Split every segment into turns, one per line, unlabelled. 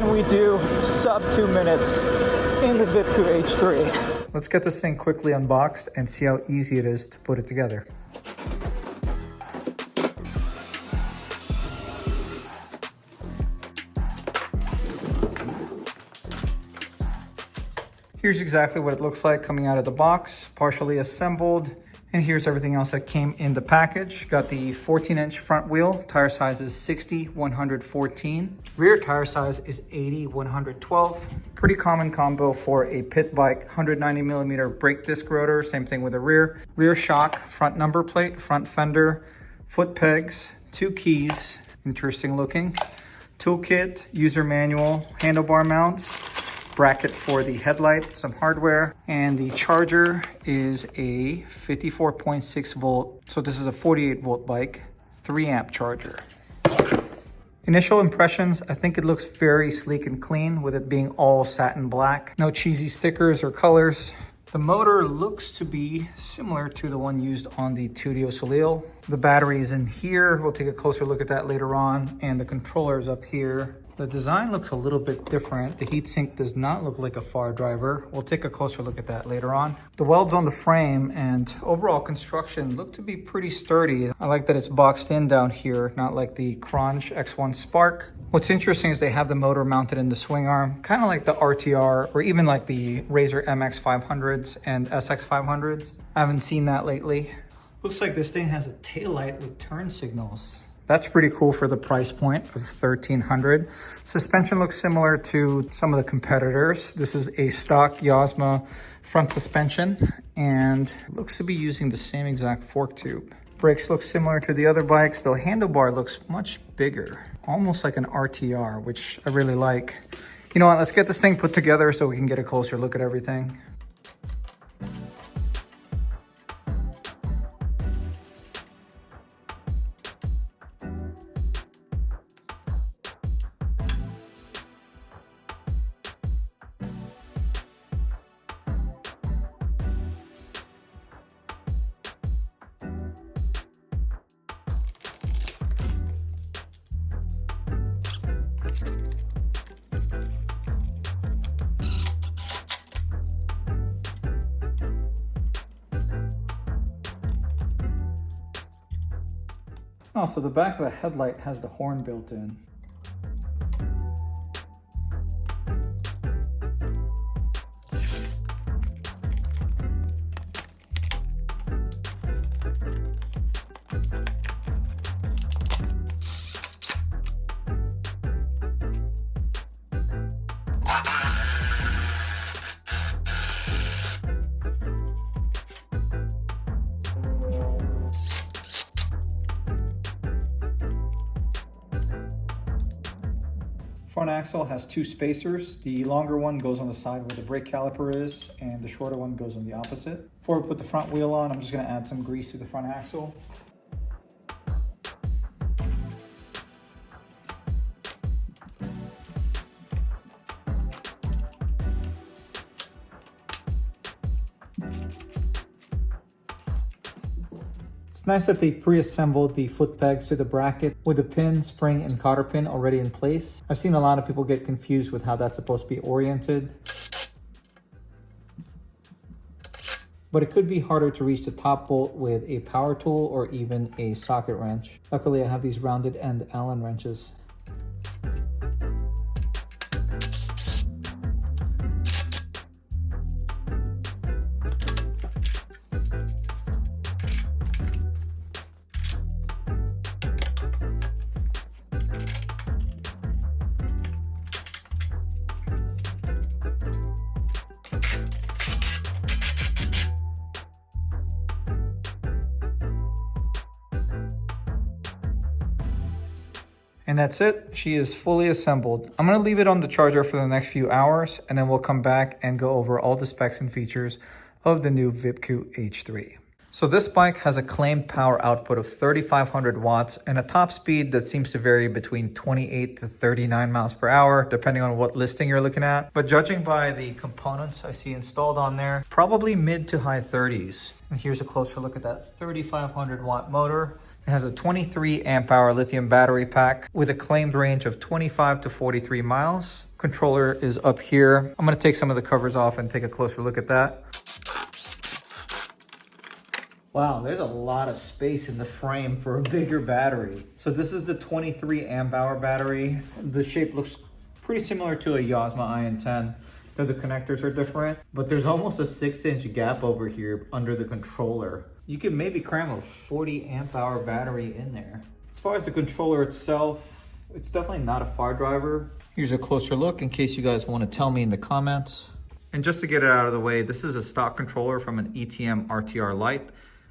Can we do sub 2 minutes in the Vipcoo H3?
Let's get this thing quickly unboxed and see how easy it is to put it together. Here's exactly what it looks like coming out of the box, partially assembled. And here's everything else that came in the package. Got the 14-inch front wheel, tire size is 60/114. Rear tire size is 80/112. Pretty common combo for a pit bike. 190mm brake disc rotor, same thing with the rear. Rear shock, front number plate, front fender, foot pegs, 2 keys, interesting looking. Toolkit, user manual, handlebar mounts, bracket for the headlight, some hardware, and the charger is a 54.6 volt. So this is a 48 volt bike, 3 amp charger. Initial impressions, I think it looks very sleek and clean with it being all satin black. No cheesy stickers or colors. The motor looks to be similar to the one used on the Tudio Soleil. The battery is in here. We'll take a closer look at that later on. And the controller is up here. The design looks a little bit different. The heatsink does not look like a far driver. We'll take a closer look at that later on. The welds on the frame and overall construction look to be pretty sturdy. I like that it's boxed in down here, not like the Crunch X1 Spark. What's interesting is they have the motor mounted in the swing arm, kind of like the RTR or even like the Razor MX 500s and SX 500s. I haven't seen that lately. Looks like this thing has a taillight with turn signals. That's pretty cool for the price point of $1,300. Suspension looks similar to some of the competitors. This is a stock Yasma front suspension and looks to be using the same exact fork tube. Brakes look similar to the other bikes, though handlebar looks much bigger, almost like an RTR, which I really like. You know what, let's get this thing put together so we can get a closer look at everything. Oh, so the back of the headlight has the horn built in. Front axle has 2 spacers. The longer one goes on the side where the brake caliper is, and the shorter one goes on the opposite. Before we put the front wheel on, I'm just gonna add some grease to the front axle. It's nice that they pre-assembled the foot pegs to the bracket with the pin, spring, and cotter pin already in place. I've seen a lot of people get confused with how that's supposed to be oriented. But it could be harder to reach the top bolt with a power tool or even a socket wrench. Luckily, I have these rounded end Allen wrenches. And that's it. She is fully assembled. I'm gonna leave it on the charger for the next few hours, and then we'll come back and go over all the specs and features of the new Vipcoo H3. So this bike has a claimed power output of 3,500 watts and a top speed that seems to vary between 28 to 39 miles per hour, depending on what listing you're looking at. But judging by the components I see installed on there, probably mid to high 30s. And here's a closer look at that 3,500 watt motor. It has a 23 amp hour lithium battery pack with a claimed range of 25 to 43 miles. Controller is up here. I'm gonna take some of the covers off and take a closer look at that. Wow, there's a lot of space in the frame for a bigger battery. So this is the 23 amp hour battery. The shape looks pretty similar to a Yasma IN10, though the connectors are different, but there's almost a 6-inch gap over here under the controller. You can maybe cram a 40 amp hour battery in there. As far as the controller itself, it's definitely not a far driver. Here's a closer look in case you guys want to tell me in the comments. And just to get it out of the way, this is a stock controller from an ETM RTR Lite,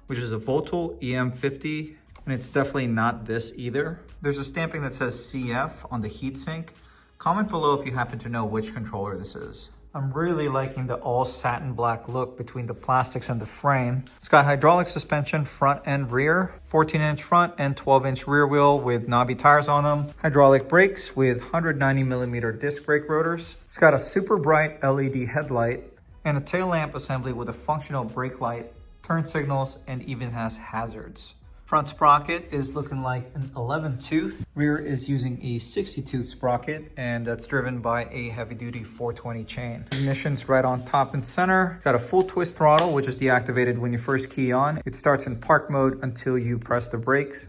which is a Vipcoo EM50, and it's definitely not this either. There's a stamping that says CF on the heatsink. Comment below if you happen to know which controller this is. I'm really liking the all satin black look between the plastics and the frame. It's got hydraulic suspension front and rear, 14-inch front and 12-inch rear wheel with knobby tires on them, hydraulic brakes with 190mm disc brake rotors. It's got a super bright LED headlight and a tail lamp assembly with a functional brake light, turn signals, and even has hazards. Front sprocket is looking like an 11 tooth. Rear is using a 60 tooth sprocket, and that's driven by a heavy duty 420 chain. Ignition's right on top and center. Got a full twist throttle, which is deactivated when you first key on. It starts in park mode until you press the brakes.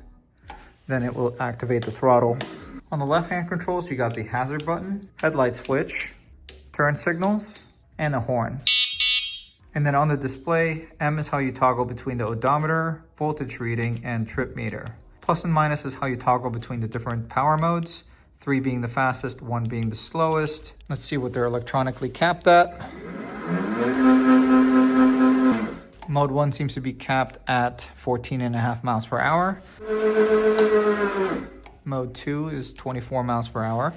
Then it will activate the throttle. On the left hand controls, you got the hazard button, headlight switch, turn signals, and a horn. And then on the display, M is how you toggle between the odometer, voltage reading, and trip meter. Plus and minus is how you toggle between the different power modes, 3 being the fastest, 1 being the slowest. Let's see what they're electronically capped at. Mode 1 seems to be capped at 14.5 miles per hour. Mode 2 is 24 miles per hour.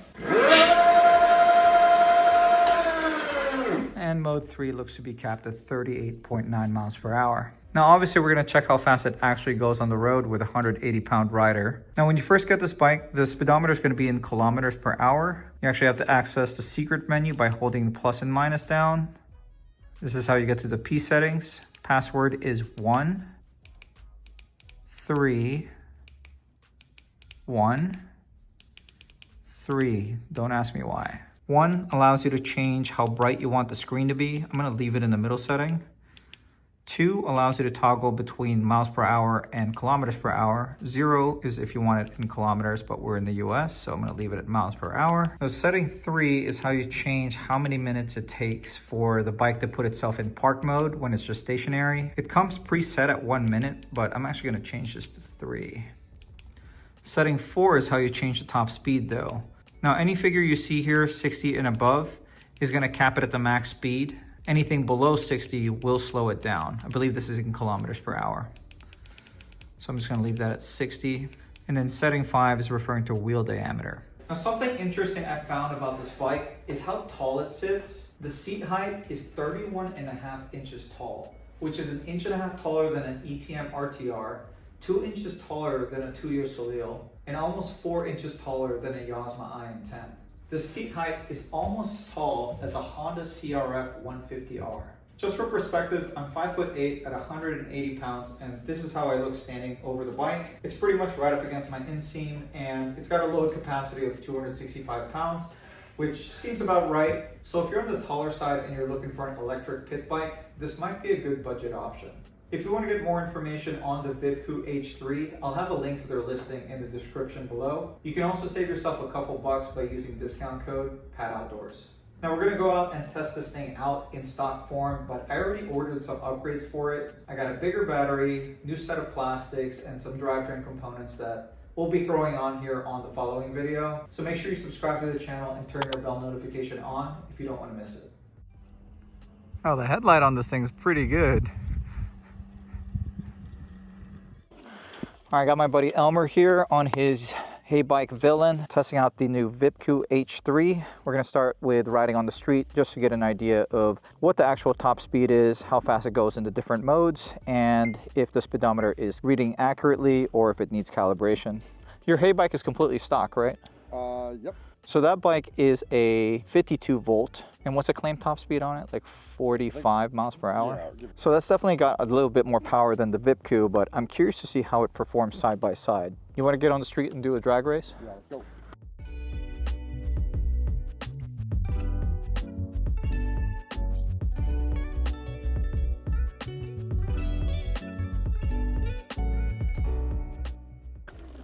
And mode 3 looks to be capped at 38.9 miles per hour. Now, obviously, we're gonna check how fast it actually goes on the road with a 180-pound rider. Now, when you first get this bike, the speedometer is gonna be in kilometers per hour. You actually have to access the secret menu by holding the plus and minus down. This is how you get to the P settings. Password is 1, 3, 1, 3. Don't ask me why. 1 allows you to change how bright you want the screen to be. I'm gonna leave it in the middle setting. 2 allows you to toggle between miles per hour and kilometers per hour. 0 is if you want it in kilometers, but we're in the US, so I'm gonna leave it at miles per hour. Now, setting 3 is how you change how many minutes it takes for the bike to put itself in park mode when it's just stationary. It comes preset at 1 minute, but I'm actually gonna change this to 3. Setting 4 is how you change the top speed though. Now, any figure you see here, 60 and above, is gonna cap it at the max speed. Anything below 60 will slow it down. I believe this is in kilometers per hour. So I'm just gonna leave that at 60. And then setting 5 is referring to wheel diameter. Now, something interesting I found about this bike is how tall it sits. The seat height is 31.5 inches tall, which is 1.5 inches taller than an ETM RTR, 2 inches taller than a Tudio Soleil, and almost 4 inches taller than a Yasma IN10. The seat height is almost as tall as a Honda CRF 150R. Just for perspective, I'm 5'8" at 180 pounds, and this is how I look standing over the bike. It's pretty much right up against my inseam, and it's got a load capacity of 265 pounds, which seems about right. So if you're on the taller side and you're looking for an electric pit bike, this might be a good budget option. If you want to get more information on the Vipcoo H3, I'll have a link to their listing in the description below. You can also save yourself a couple bucks by using discount code PATOUTDOORS. Now we're gonna go out and test this thing out in stock form, but I already ordered some upgrades for it. I got a bigger battery, new set of plastics, and some drivetrain components that we'll be throwing on here on the following video. So make sure you subscribe to the channel and turn your bell notification on if you don't want to miss it. Oh, the headlight on this thing is pretty good. All right, I got my buddy Elmer here on his Hey Bike Villain, testing out the new Vipcoo H3. We're gonna start with riding on the street just to get an idea of what the actual top speed is, how fast it goes in the different modes, and if the speedometer is reading accurately or if it needs calibration. Your Hey Bike is completely stock, right?
Yep.
So that bike is a 52 volt. And what's the claim top speed on it? Like 45 miles per hour? Yeah, so that's definitely got a little bit more power than the Vipcoo, but I'm curious to see how it performs side by side. You want to get on the street and do a drag race?
Yeah, let's go.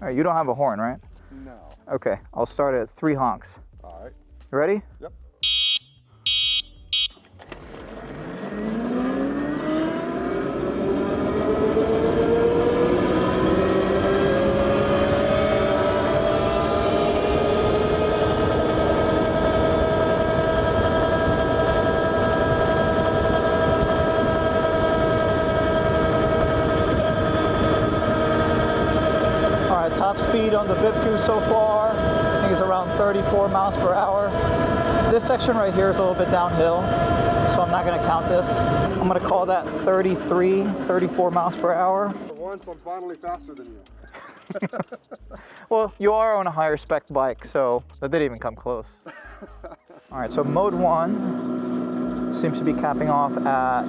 All right, you don't have a horn, right?
No.
Okay, I'll start at 3 honks.
All right.
You ready?
Yep.
Top speed on the Vipcoo so far, I think it's around 34 miles per hour. This section right here is a little bit downhill, so I'm not going to count this. I'm going to call that 33, 34 miles per hour.
For once, I'm finally faster than you.
Well, you are on a higher spec bike, so that didn't even come close. All right, so mode 1 seems to be capping off at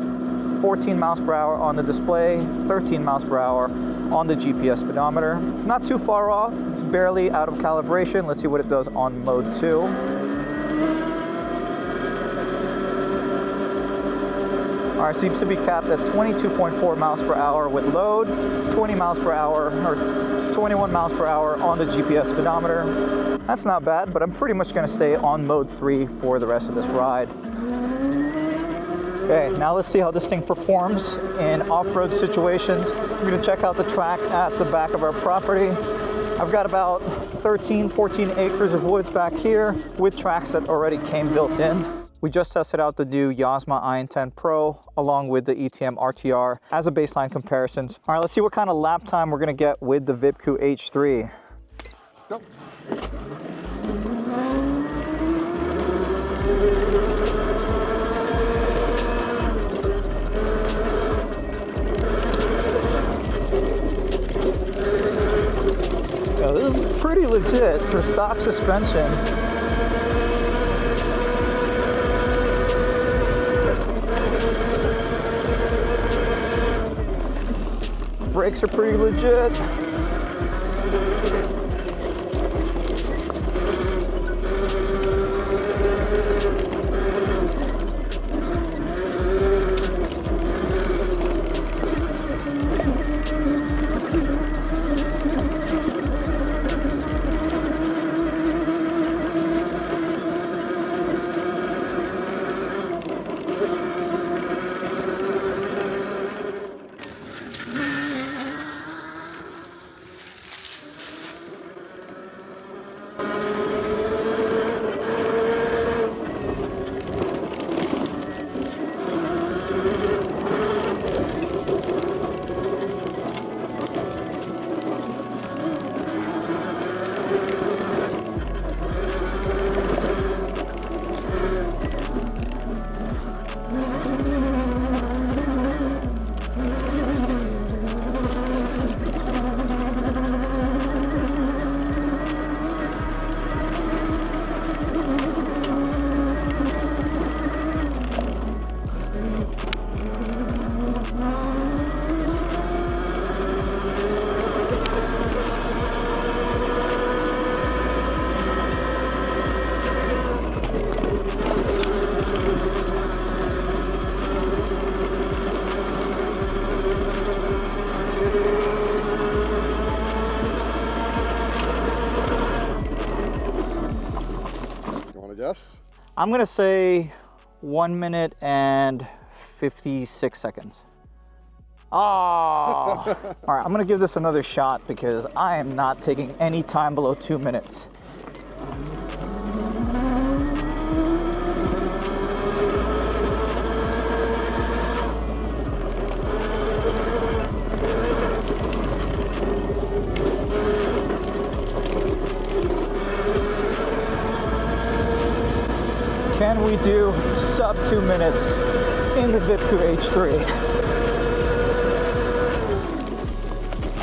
14 miles per hour on the display, 13 miles per hour on the GPS speedometer. It's not too far off, it's barely out of calibration. Let's see what it does on mode 2. All right, seems to be capped at 22.4 miles per hour with load, 20 miles per hour, or 21 miles per hour on the GPS speedometer. That's not bad, but I'm pretty much gonna stay on mode 3 for the rest of this ride. Okay, now let's see how this thing performs in off-road situations. We're gonna check out the track at the back of our property. I've got about 13, 14 acres of woods back here with tracks that already came built in. We just tested out the new Yasma IN10 Pro along with the ETM RTR as a baseline comparisons. All right, let's see what kind of lap time we're gonna get with the Vipcoo H3.
Nope.
This is pretty legit for stock suspension. Brakes are pretty legit.
Yes?
I'm gonna say 1 minute and 56 seconds. Oh! All right, I'm gonna give this another shot because I am not taking any time below 2 minutes. Can we do sub 2 minutes in the Vipcoo H3?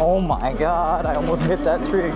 Oh my God, I almost hit that tree.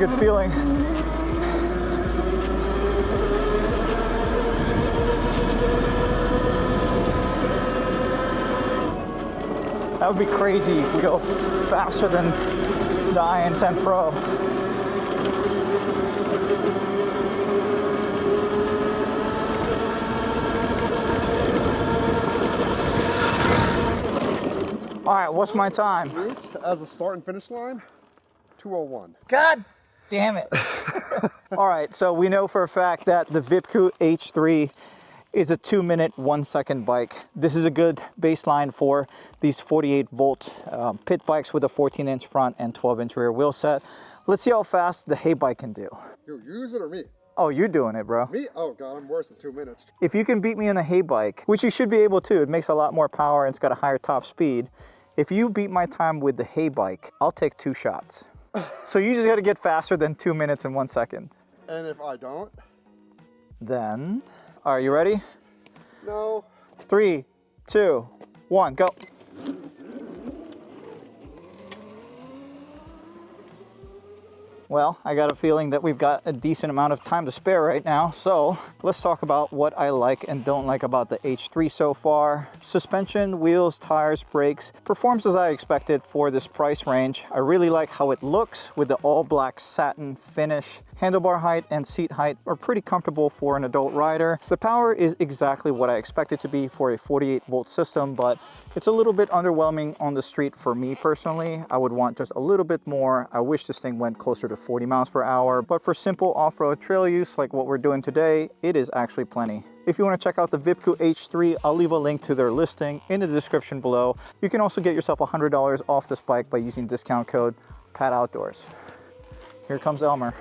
good feeling. That would be crazy if we go faster than the IN10 Pro. All right, what's my time?
As a start and finish line, 2:01.
God damn it. All right, so we know for a fact that the Vipcoo H3 is a 2-minute, 1-second bike. This is a good baseline for these 48-volt pit bikes with a 14-inch front and 12-inch rear wheel set. Let's see how fast the hay bike can do.
You use it or me?
Oh, you're doing it, bro.
Me? Oh God, I'm worse than 2 minutes.
If you can beat me on a hay bike, which you should be able to, it makes a lot more power and it's got a higher top speed. If you beat my time with the hay bike, I'll take 2 shots. So you just got to get faster than 2 minutes and 1 second.
And if I don't?
Then, are you ready?
No.
3, 2, 1, go. Well, I got a feeling that we've got a decent amount of time to spare right now, so let's talk about what I like and don't like about the H3 so far. Suspension, wheels, tires, brakes, performs as I expected for this price range. I really like how it looks with the all black satin finish. Handlebar height and seat height are pretty comfortable for an adult rider. The power is exactly what I expect it to be for a 48-volt system, but it's a little bit underwhelming on the street for me personally. I would want just a little bit more. I wish this thing went closer to 40 miles per hour, but for simple off-road trail use like what we're doing today, it is actually plenty. If you want to check out the Vipcoo H3, I'll leave a link to their listing in the description below. You can also get yourself $100 off this bike by using discount code PATOUTDOORS. Here comes Elmer.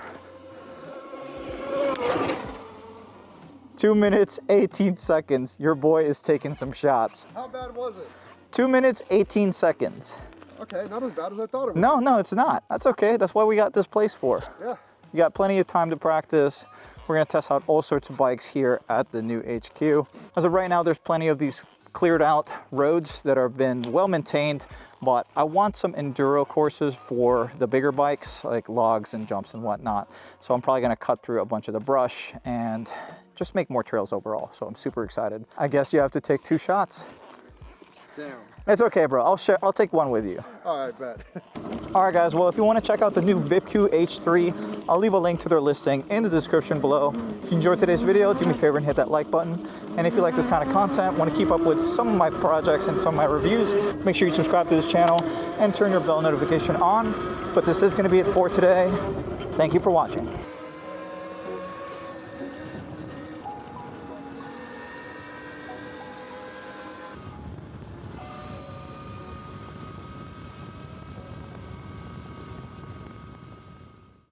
2 minutes, 18 seconds. Your boy is taking some shots.
How bad was it?
2 minutes, 18 seconds.
Okay, not as bad as I thought it was.
No, it's not. That's okay. That's why we got this place for.
Yeah.
You got plenty of time to practice. We're gonna test out all sorts of bikes here at the new HQ. As of right now, there's plenty of these cleared out roads that have been well maintained, but I want some enduro courses for the bigger bikes like logs and jumps and whatnot. So I'm probably gonna cut through a bunch of the brush and just make more trails overall. So I'm super excited. I guess you have to take 2 shots.
Damn.
It's okay, bro. I'll take one with you.
All right, bet.
All right, guys. Well, if you want to check out the new Vipcoo H3, I'll leave a link to their listing in the description below. If you enjoyed today's video, do me a favor and hit that like button. And if you like this kind of content, want to keep up with some of my projects and some of my reviews, make sure you subscribe to this channel and turn your bell notification on. But this is going to be it for today. Thank you for watching.